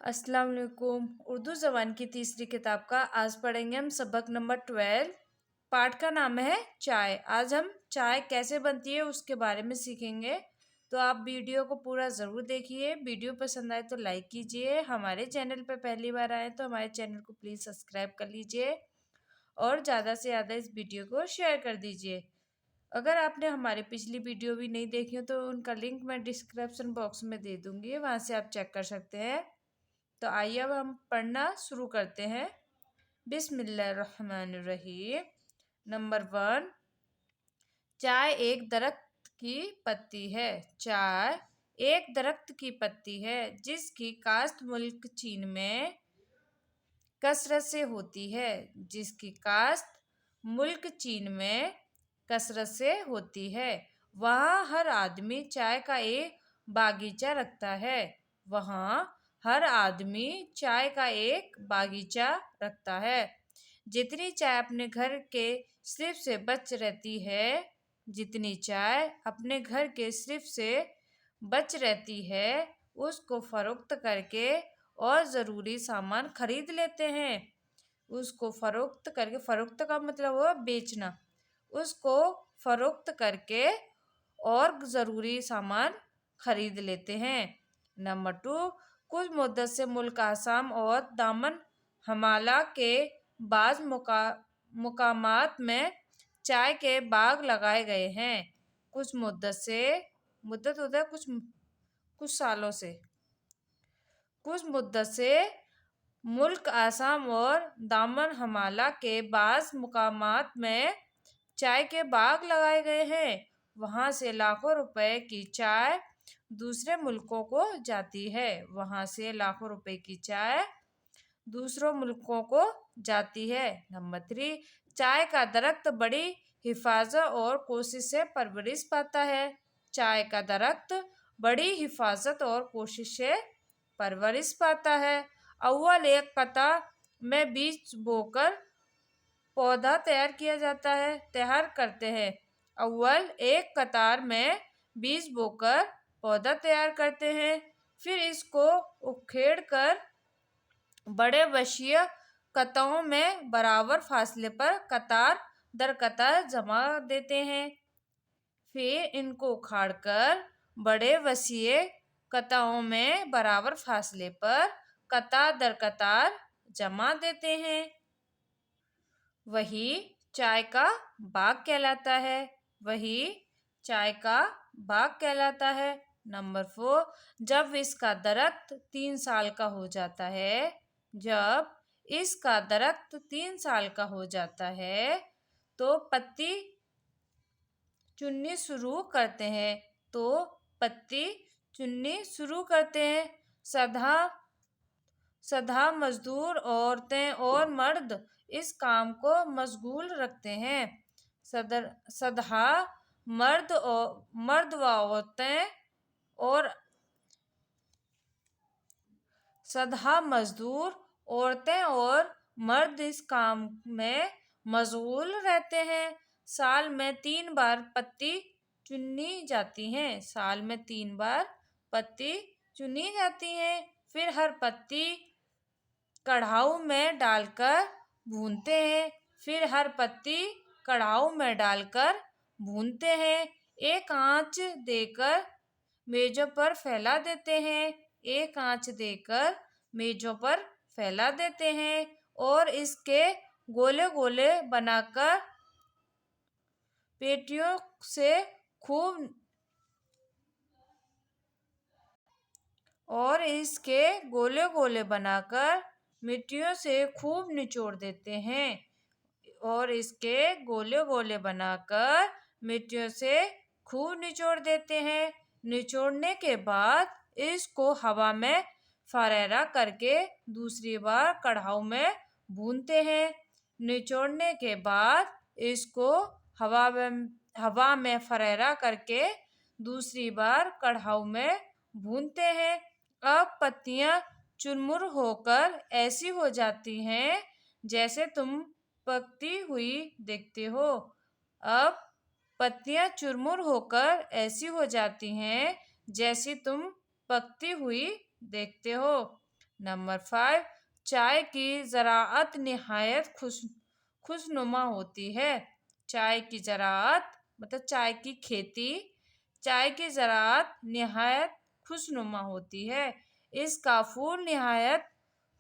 अस्सलाम वालेकुम। उर्दू ज़बान की तीसरी किताब का आज पढ़ेंगे हम सबक नंबर 12। पाठ का नाम है चाय। आज हम चाय कैसे बनती है उसके बारे में सीखेंगे। तो आप वीडियो को पूरा ज़रूर देखिए। वीडियो पसंद आए तो लाइक कीजिए। हमारे चैनल पर पहली बार आए तो हमारे चैनल को प्लीज़ सब्सक्राइब कर लीजिए और ज़्यादा से ज़्यादा इस वीडियो को शेयर कर दीजिए। अगर आपने हमारी पिछली वीडियो भी नहीं देखी हो तो उनका लिंक मैं डिस्क्रिप्शन बॉक्स में दे दूँगी, वहाँ से आप चेक कर सकते हैं। तो आइए अब हम पढ़ना शुरू करते हैं। बिस्मिल्लाहिर्रहमानिर्रहीम। नंबर 1, चाय एक दरख्त की पत्ती है। चाय एक दरख्त की पत्ती है जिसकी काश्त मुल्क चीन में कसरत से होती है। जिसकी काश्त मुल्क चीन में कसरत से होती है। वहाँ हर आदमी चाय का एक बागीचा रखता है। वहाँ हर आदमी चाय का एक बागीचा रखता है। जितनी चाय अपने घर के सिर्फ से बच रहती है, जितनी चाय अपने घर के सिर्फ से बच रहती है, उसको फरोख्त करके और ज़रूरी सामान खरीद लेते हैं। उसको फरोख्त करके, फरोख्त का मतलब हुआ बेचना, उसको फरोख्त करके और ज़रूरी सामान खरीद लेते हैं। नंबर 2, कुछ मुद्दत से मुल्क आसाम और दामन हमाला के बाज़ मुकामात में चाय के बाग लगाए गए हैं। कुछ मुद्दत से, मुद्दत होता है कुछ सालों से, कुछ मुद्दत से मुल्क आसाम और दामन हमाला के बाज़ मुकामात में चाय के बाग लगाए गए हैं। वहाँ से लाखों रुपए की चाय दूसरे मुल्कों को जाती है। वहाँ से लाखों रुपए की चाय दूसरों मुल्कों को जाती है। नंबर 3, चाय का दरख्त बड़ी हिफाजत और कोशिश से परवरिश पाता है। चाय का दरख्त बड़ी हिफाजत और कोशिश से परवरिश पाता है। अव्वल एक कता में बीज बोकर पौधा तैयार किया जाता है, तैयार करते हैं। अव्वल एक कतार में बीज बोकर पौधा तैयार करते हैं, फिर इसको उखेड़ कर बड़े वसीय कताओं में बराबर फासले पर कतार दर कतार जमा देते हैं। फिर इनको उखाड़कर बड़े वसीय कताओं में बराबर फासले पर कतार दर कतार जमा देते हैं। वही चाय का बाग कहलाता है। वही चाय का बाग कहलाता है। नंबर 4, जब इसका दरख्त 3 साल का हो जाता है, जब इसका दरख्त 3 साल का हो जाता है तो पत्ती चुननी शुरू करते हैं। तो पत्ती चुननी शुरू करते हैं। सदा सदा मजदूर औरतें और मर्द इस काम को मशगूल रखते हैं। सदा मर्द व औरतें और सदा मजदूर औरतें और मर्द इस काम में मशगूल रहते हैं। साल में 3 बार पत्ती चुनी जाती हैं। साल में 3 बार पत्ती चुनी जाती हैं। फिर हर पत्ती कढ़ाऊ में डालकर भूनते हैं। फिर हर पत्ती कढ़ाऊ में डालकर भूनते हैं। एक आंच देकर मेजों पर फैला देते हैं। एक आंच देकर मेजों पर फैला देते हैं और इसके गोले गोले बनाकर पेटियों से खूब और इसके गोले गोले बनाकर मिट्टियों से खूब निचोड़ देते हैं। और इसके गोले गोले बनाकर मिट्टियों से खूब निचोड़ देते हैं। निचोड़ने के बाद इसको हवा में फरेरा करके दूसरी बार कढ़ाऊ में भूनते हैं। निचोड़ने के बाद इसको हवा में फरेरा करके दूसरी बार कढ़ाऊ में भूनते हैं। अब पत्तियां चुरमुर होकर ऐसी हो जाती हैं जैसे तुम पकती हुई देखते हो। अब पत्तियां चुरमुर होकर ऐसी हो जाती हैं जैसी तुम पकती हुई देखते हो। नंबर 5, चाय की ज़राअत निहायत खुशनुमा होती है। चाय की ज़राअत मतलब चाय की खेती, चाय की ज़राअत निहायत खुशनुमा होती है। इसका फूल निहायत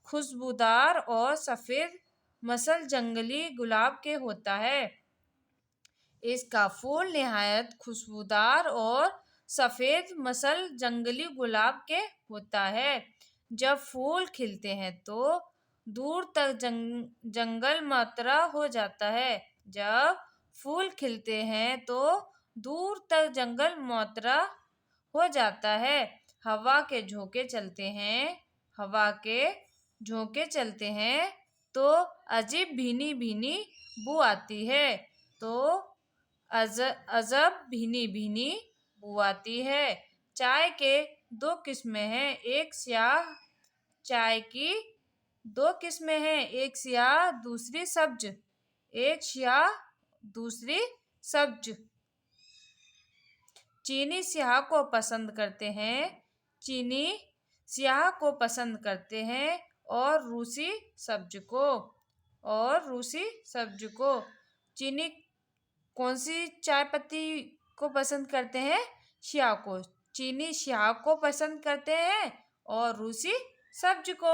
खुशबूदार और सफ़ेद मसल जंगली गुलाब के होता है। इसका फूल निहायत खुशबूदार और सफ़ेद मसल जंगली गुलाब के होता है। जब फूल खिलते हैं तो दूर तक जंगल मात्रा हो जाता है। जब फूल खिलते हैं तो दूर तक जंगल मात्रा हो जाता है। हवा के झोंके चलते हैं हवा के झोंके चलते हैं तो अजीब भीनी भीनी बू आती है। तो अजब भीनी भीनी बू आती है। चाय के दो किस्में हैं, एक स्याह। चाय की दो किस्में हैं, एक स्याह दूसरी सब्ज। एक स्याह दूसरी सब्ज। चीनी स्याह को पसंद करते हैं चीनी स्याह को पसंद करते हैं और रूसी सब्ज को चीनी कौन सी चाय पत्ती को पसंद करते हैं? स्याह को। चीनी स्याह को पसंद करते हैं और रूसी सब्ज को।